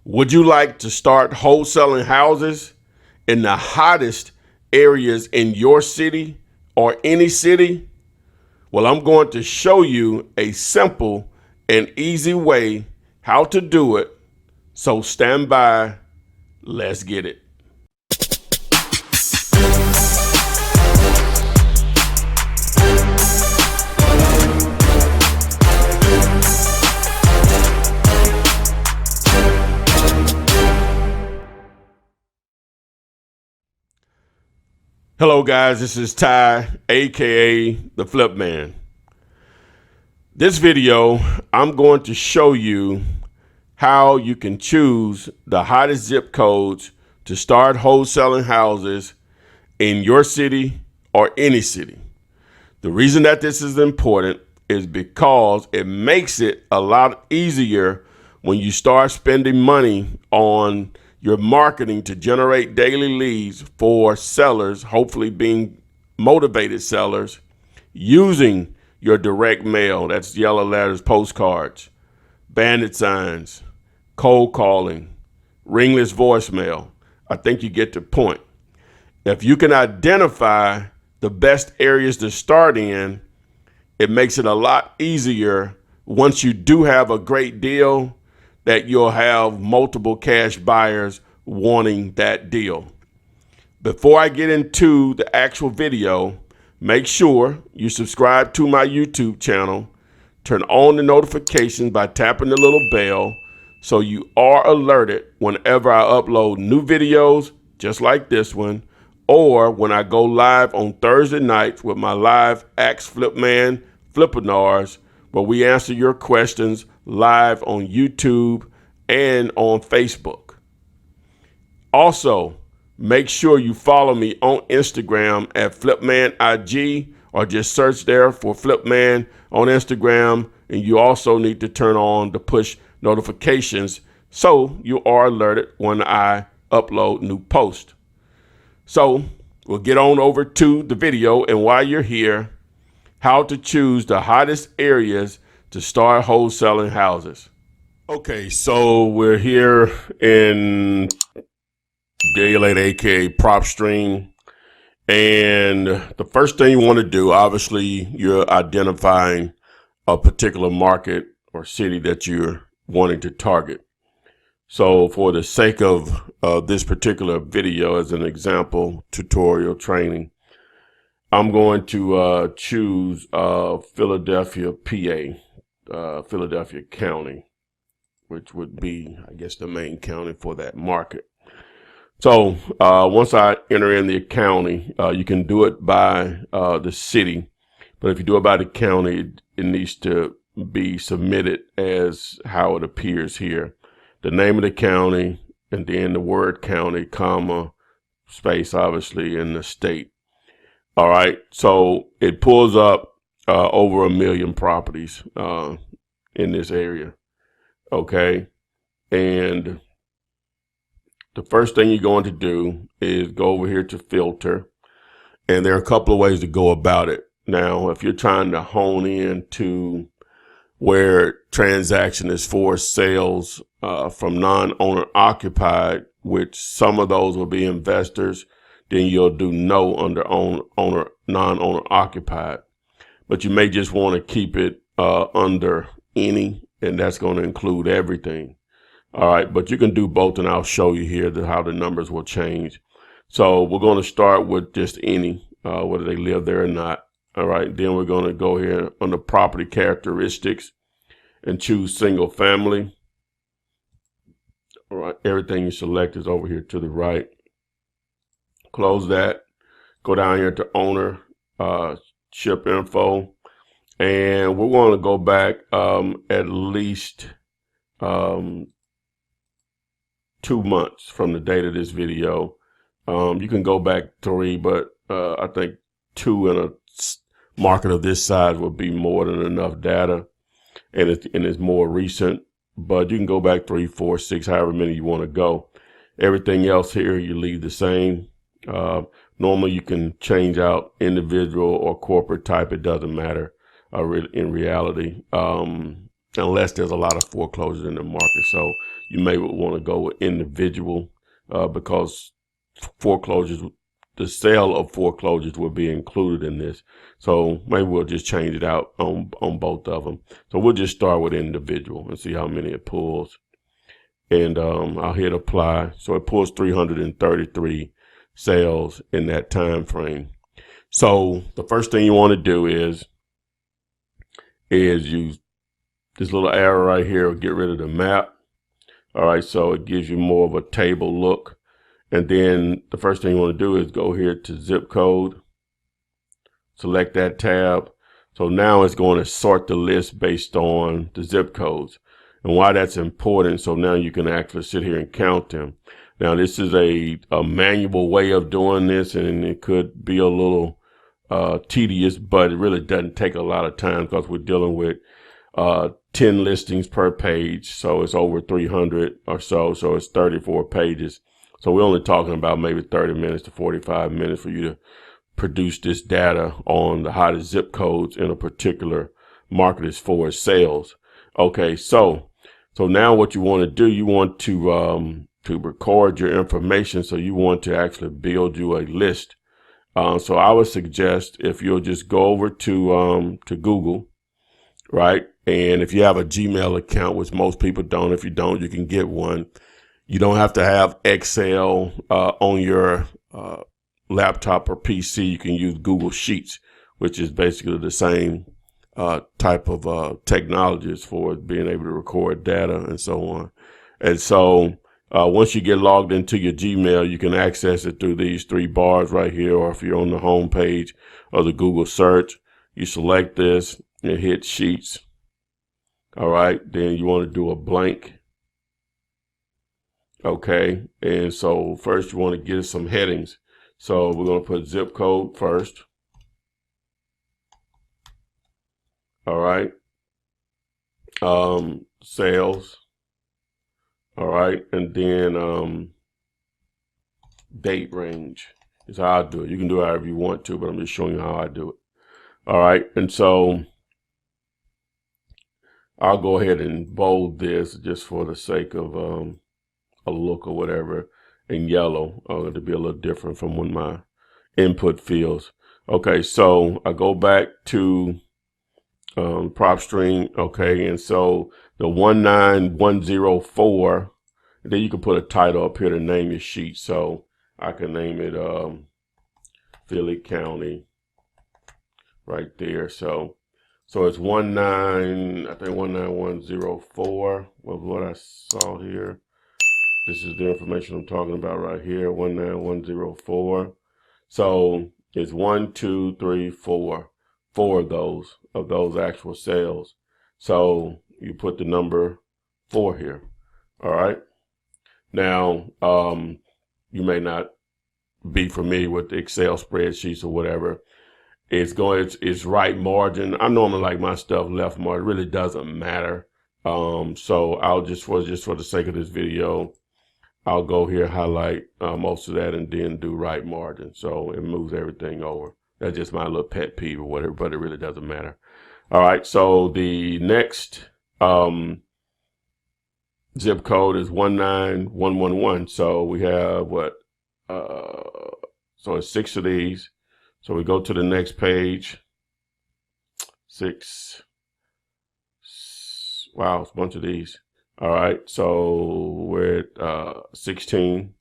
Would you like to start wholesaling houses in the hottest areas in your city or any city? Well, I'm going to show you a simple and easy way how to do it. So stand by. Let's get it. Hello guys, this is Ty, aka the Flip Man. This video, I'm going to show you how you can choose the hottest zip codes to start wholesaling houses in your city or any city. The reason that this is important is because it makes it a lot easier when you start spending money on your marketing to generate daily leads for sellers, hopefully being motivated sellers, using your direct mail, that's yellow letters, postcards, bandit signs, cold calling, ringless voicemail. I think you get the point. If you can identify the best areas to start in, it makes it a lot easier once you do have a great deal that you'll have multiple cash buyers wanting that deal. Before I get into the actual video, make sure you subscribe to my YouTube channel, turn on the notifications by tapping the little bell so you are alerted whenever I upload new videos just like this one, or when I go live on Thursday nights with my live Ask Flip Man Flipinars, where we answer your questions live on YouTube and on Facebook. Also, make sure you follow me on Instagram at FlipmanIG, or just search there for Flipman on Instagram. And you also need to turn on the push notifications so you are alerted when I upload new posts. So we'll get on over to the video. And while you're here, how to choose the hottest areas to start wholesaling houses. Okay, so we're here in Day Late, aka Prop Stream. And the first thing you want to do, obviously, you're identifying a particular market or city that you're wanting to target. So for the sake of this particular video, as an example, tutorial training, I'm going to choose Philadelphia, PA, Philadelphia County, which would be, I guess, the main county for that market. So once I enter in the county, you can do it by the city. But if you do it by the county, it needs to be submitted as how it appears here. The name of the county, and then the word county, comma, space, obviously, in the state. All right, so it pulls up over 1 million properties in this area. Okay, and the first thing you're going to do is go over here to filter, and there are a couple of ways to go about it. Now, if you're trying to hone in to where transaction is for sales from non-owner occupied, which some of those will be investors, then you'll do no under non-owner occupied. But you may just want to keep it under any, and that's going to include everything. All right, but you can do both, and I'll show you here how the numbers will change. So we're going to start with just any, whether they live there or not. All right, then we're going to go here under property characteristics and choose single family. All right, everything you select is over here to the right. Close that. Go down here to owner, ship info, and we're going to go back at least 2 months from the date of this video. You can go back 3, but I think 2 in a market of this size would be more than enough data, and it's more recent. But you can go back 3, 4, 6, however many you want to go. Everything else here you leave the same. Normally you can change out individual or corporate type. It doesn't matter in reality. unless there's a lot of foreclosures in the market. So you may want to go with individual because foreclosures, the sale of foreclosures will be included in this. So maybe we'll just change it out on both of them. So we'll just start with individual and see how many it pulls. And I'll hit apply. So it pulls 333 sales in that time frame. So the first thing you want to do is use this little arrow right here, get rid of the map. All right, so it gives you more of a table look. And then the first thing you want to do is go here to zip code, select that tab. So now it's going to sort the list based on the zip codes and why that's important. So now you can actually sit here and count them. Now this is a manual way of doing this, and it could be a little tedious, but it really doesn't take a lot of time because we're dealing with 10 listings per page. So it's over 300 or so. So it's 34 pages. So we're only talking about maybe 30 minutes to 45 minutes for you to produce this data on the hottest zip codes in a particular market as far as sales. Okay, so now what you want to do, you want to record your information. So you want to actually build you a list. So I would suggest if you'll just go over to Google, right? And if you have a Gmail account, which most people don't, if you don't, you can get one. You don't have to have Excel on your laptop or PC. You can use Google Sheets, which is basically the same type of technology as far as being able to record data and so on. And so once you get logged into your Gmail, you can access it through these three bars right here, or if you're on the home page of the Google search, you select this and hit Sheets. All right, then you want to do a blank. Okay, and so first you want to get some headings. So we're going to put zip code first. All right, sales. All right, and then date range is how I do it. You can do it however you want to, but I'm just showing you how I do it. All right, and so I'll go ahead and bold this just for the sake of a look or whatever in yellow to be a little different from when my input fields. Okay, so I go back to prop string. Okay, and so the 19104, and then you can put a title up here to name your sheet. So I can name it Philly County right there. So it's 19104 was what I saw here. This is the information I'm talking about right here, 19104. So it's 1, 2, 3, 4 of those actual sales. So you put the number 4 here. All right. Now, you may not be familiar with the Excel spreadsheets or whatever. It's right margin. I normally like my stuff left margin. It really doesn't matter. So I'll just for the sake of this video, I'll go here, highlight most of that, and then do right margin. So it moves everything over. That's just my little pet peeve or whatever, but it really doesn't matter. All right, so the next zip code is 19111. So we have what? So it's 6 of these. So we go to the next page. 6. Wow, it's a bunch of these. All right, so we're at 16.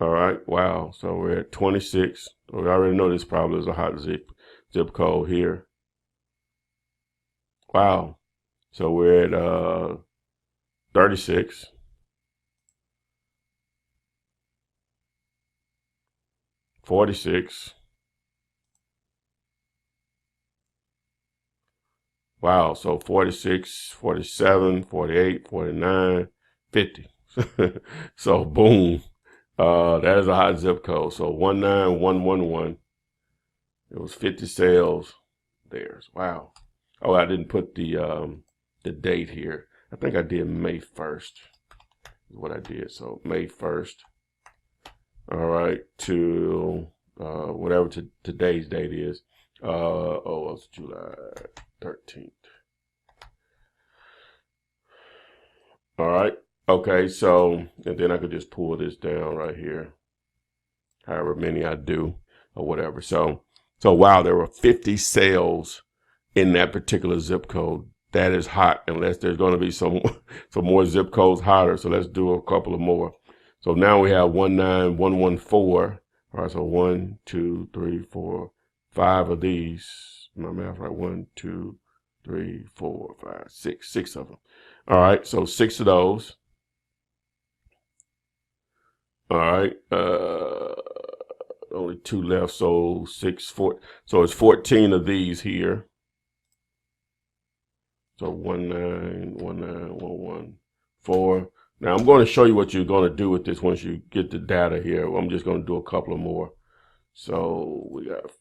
All right, wow, so we're at 26. We already know this probably is a hot zip code here. Wow, so we're at 36. 46. Wow, so 46, 47, 48, 49, 50. So boom, that is a hot zip code. So 19111. It was 50 sales there. Wow. Oh, I didn't put the date here. I think I did May 1st is what I did. So May 1st. All right, to whatever today's date is. It's July 13th. All right. Okay. So, and then I could just pull this down right here, however many I do or whatever. So wow, there were 50 sales in that particular zip code. That is hot, unless there's going to be some more zip codes hotter. So let's do a couple of more. So now we have 19114. All right, so 1, 2, 3, 4, 5 of these. My math right? 1, 2, 3, 4, 5, 6. 6 of them. All right, so 6 of those. All right, only 2 left, so 6, 4. So it's 14 of these here. So 1919114. Now I'm going to show you what you're going to do with this once you get the data here. I'm just going to do a couple of more. So we got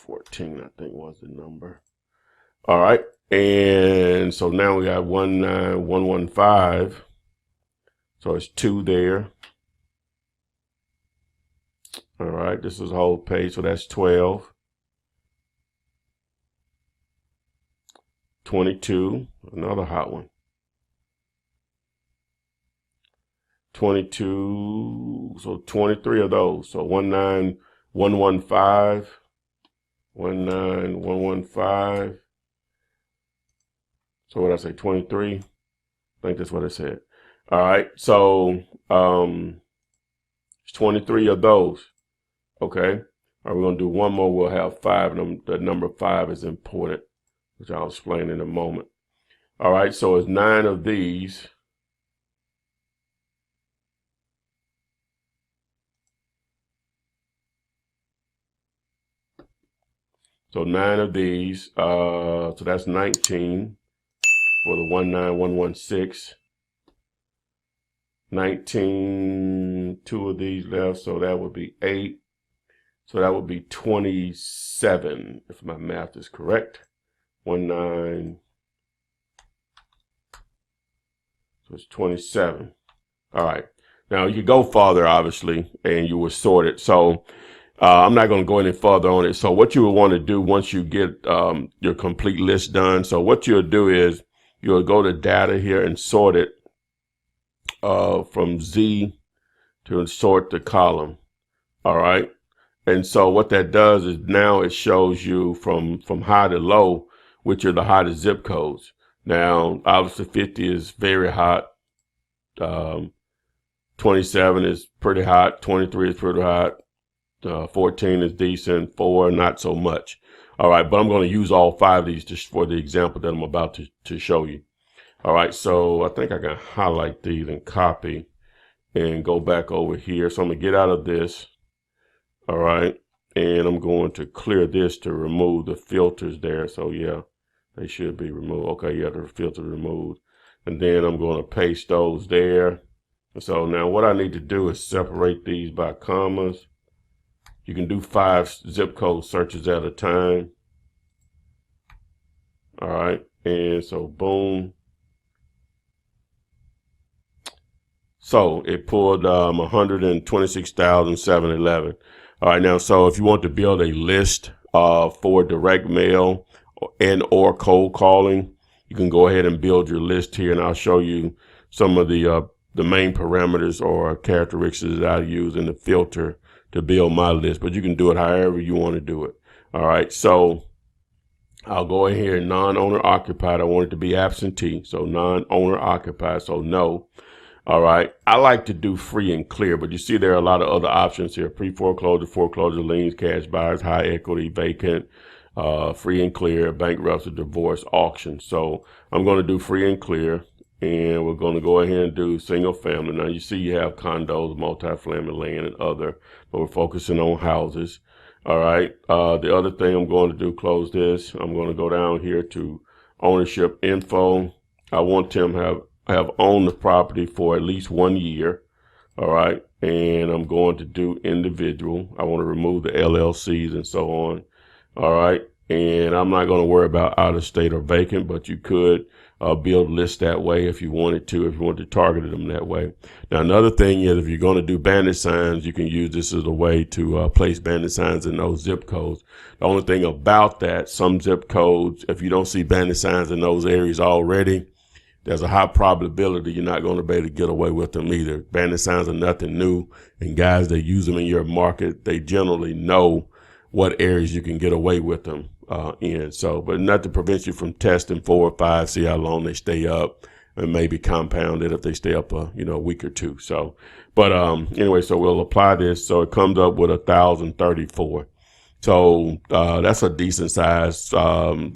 14, I think was the number. All right. And so now we got 19115. So it's 2 there. All right. This is a whole page. So that's 12. 22, another hot one. 22, so 23 of those. So 19115, 19115. So what did I say, 23? I think that's what I said. All right, so it's 23 of those. Okay. All right, we're gonna do one more. We'll have 5 of them. The number 5 is important, which I'll explain in a moment. All right, so it's 9 of these. So 9 of these, so that's 19 for the 19116. 19, 2 of these left, so that would be 8. So that would be 27, if my math is correct. 19, so it's 27. All right. Now you go farther, obviously, and you will sort it. So I'm not going to go any further on it. So what you will want to do once you get your complete list done. So what you'll do is you'll go to data here and sort it from Z to sort the column. All right. And so what that does is now it shows you from high to low, which are the hottest zip codes. Now, obviously 50 is very hot. 27 is pretty hot. 23 is pretty hot. 14 is decent. 4, not so much. All right, but I'm going to use all 5 of these just for the example that I'm about to show you. All right, so I think I can highlight these and copy and go back over here. So I'm going to get out of this. All right, and I'm going to clear this to remove the filters there. So yeah, they should be removed. Okay, yeah, the filter removed. And then I'm going to paste those there. So now what I need to do is separate these by commas. You can do 5 zip code searches at a time. All right, and so boom. So it pulled 126,711. All right, now, so if you want to build a list for direct mail and or cold calling, you can go ahead and build your list here, and I'll show you some of the main parameters or characteristics that I use in the filter to build my list, but you can do it however you want to do it. All right, so I'll go in here, non-owner occupied. I want it to be absentee, so non-owner occupied, so no. All right, I like to do free and clear, but you see there are a lot of other options here: pre-foreclosure, foreclosure, liens, cash buyers, high equity, vacant, free and clear, bankruptcy, divorce, auction. So I'm going to do free and clear, and we're going to go ahead and do single family. Now you see you have condos, multifamily land, and other, but we're focusing on houses. All right, the other thing I'm going to do, close this. I'm going to go down here to ownership info. I want them to have owned the property for at least 1 year. All right. And I'm going to do individual. I want to remove the LLCs and so on. All right. And I'm not going to worry about out of state or vacant, but you could build lists that way if you wanted to target them that way. Now, another thing is if you're going to do bandit signs, you can use this as a way to place bandit signs in those zip codes. The only thing about that, some zip codes, if you don't see bandit signs in those areas already, there's a high probability you're not going to be able to get away with them either. Bandit signs are nothing new, and guys that use them in your market, they generally know what areas you can get away with them in. So, but not to prevent you from testing 4 or 5, see how long they stay up, and maybe compound it if they stay up a week or two. So, but anyway, so we'll apply this. So it comes up with 1,034. So that's a decent size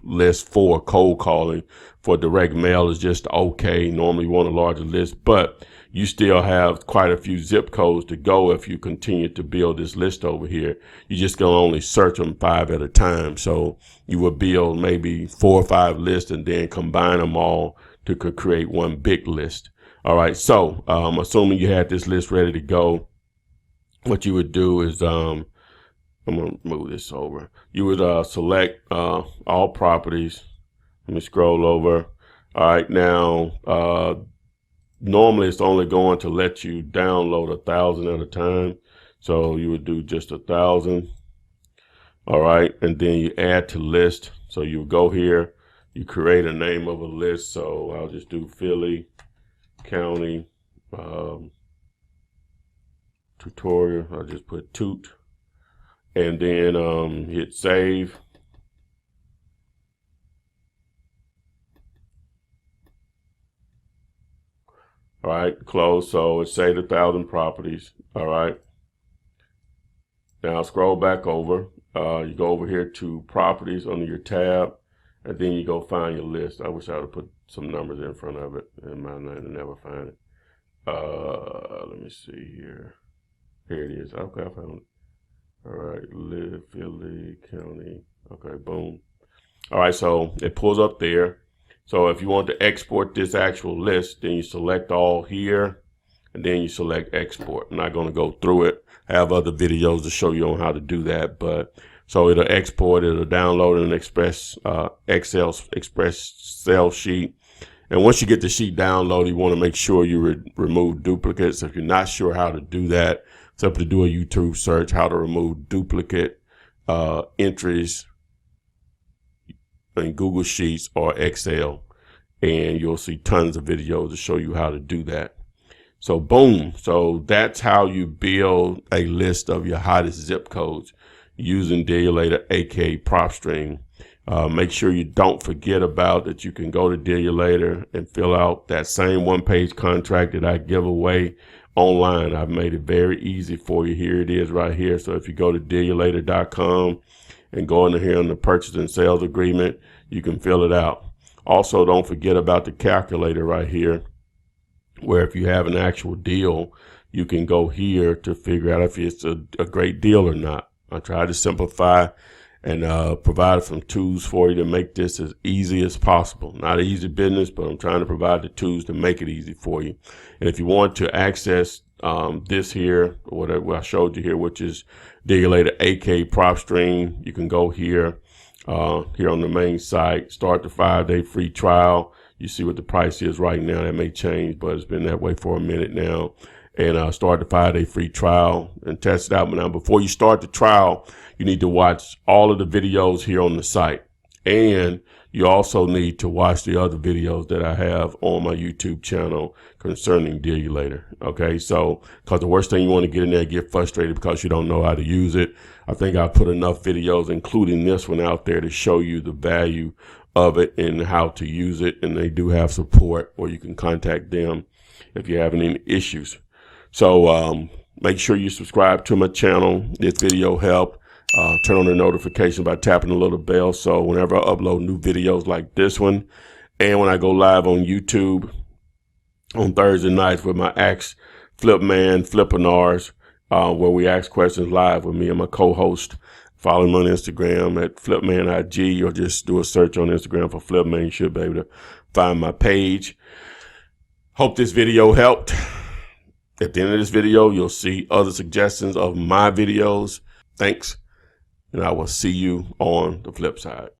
list for cold calling. For direct mail is just okay. Normally you want a larger list, but you still have quite a few zip codes to go if you continue to build this list over here. You just gonna only search them 5 at a time. So you would build maybe 4 or 5 lists and then combine them all to create one big list. All right, so assuming you had this list ready to go, what you would do is I'm gonna move this over. You would select all properties. Let me scroll over. All right, now normally it's only going to let you download 1,000 at a time. So you would do just 1,000. All right, and then you add to list. So you go here, you create a name of a list. So I'll just do Philly County tutorial. I'll just put toot, and then hit save. All right, close. So it saved 1,000 properties. All right. Now scroll back over. You go over here to properties under your tab, and then you go find your list. I wish I would have put some numbers in front of it, and I never find it. Let me see here. Here it is. Okay, I found it. All right, live Philly County. Okay, boom. All right, so it pulls up there. So if you want to export this actual list, then you select all here, and then you select export. I'm not going to go through it. I have other videos to show you on how to do that, but so it'll export, it'll download an Excel sheet. And once you get the sheet downloaded, you want to make sure you remove duplicates. If you're not sure how to do that, simply do a YouTube search, how to remove duplicate entries in Google Sheets or Excel, and you'll see tons of videos to show you how to do that. So boom. So that's how you build a list of your hottest zip codes using Dealulator, aka PropStream. Make sure you don't forget about that. You can go to Dealulator and fill out that same one-page contract that I give away online. I've made it very easy for you. Here it is right here. So if you go to dealulator.com and go in here on the purchase and sales agreement, you can fill it out. Also, don't forget about the calculator right here, where if you have an actual deal, you can go here to figure out if it's a great deal or not. I try to simplify and provide some tools for you to make this as easy as possible. Not an easy business, but I'm trying to provide the tools to make it easy for you. And if you want to access this here, whatever I showed you here, which is Dealulator, aka PropStream, you can go here, here on the main site, start the 5-day free trial. You see what the price is right now. That may change, but it's been that way for a minute now. And start the 5-day free trial and test it out. But now, before you start the trial, you need to watch all of the videos here on the site. And you also need to watch the other videos that I have on my YouTube channel concerning Dealulator. Okay, so because the worst thing you want to get in there and get frustrated because you don't know how to use it. I think I've put enough videos, including this one, out there to show you the value of it and how to use it. And they do have support, or you can contact them if you're having any issues. So make sure you subscribe to my channel. This video helped. Turn on the notification by tapping the little bell, so whenever I upload new videos like this one, and when I go live on YouTube on Thursday nights with my Ask Flip Man Flippinars, where we ask questions live with me and my co-host. Follow me on Instagram at FlipmanIG, or just do a search on Instagram for Flipman. You should be able to find my page. Hope this video helped. At the end of this video, you'll see other suggestions of my videos. Thanks, and I will see you on the flip side.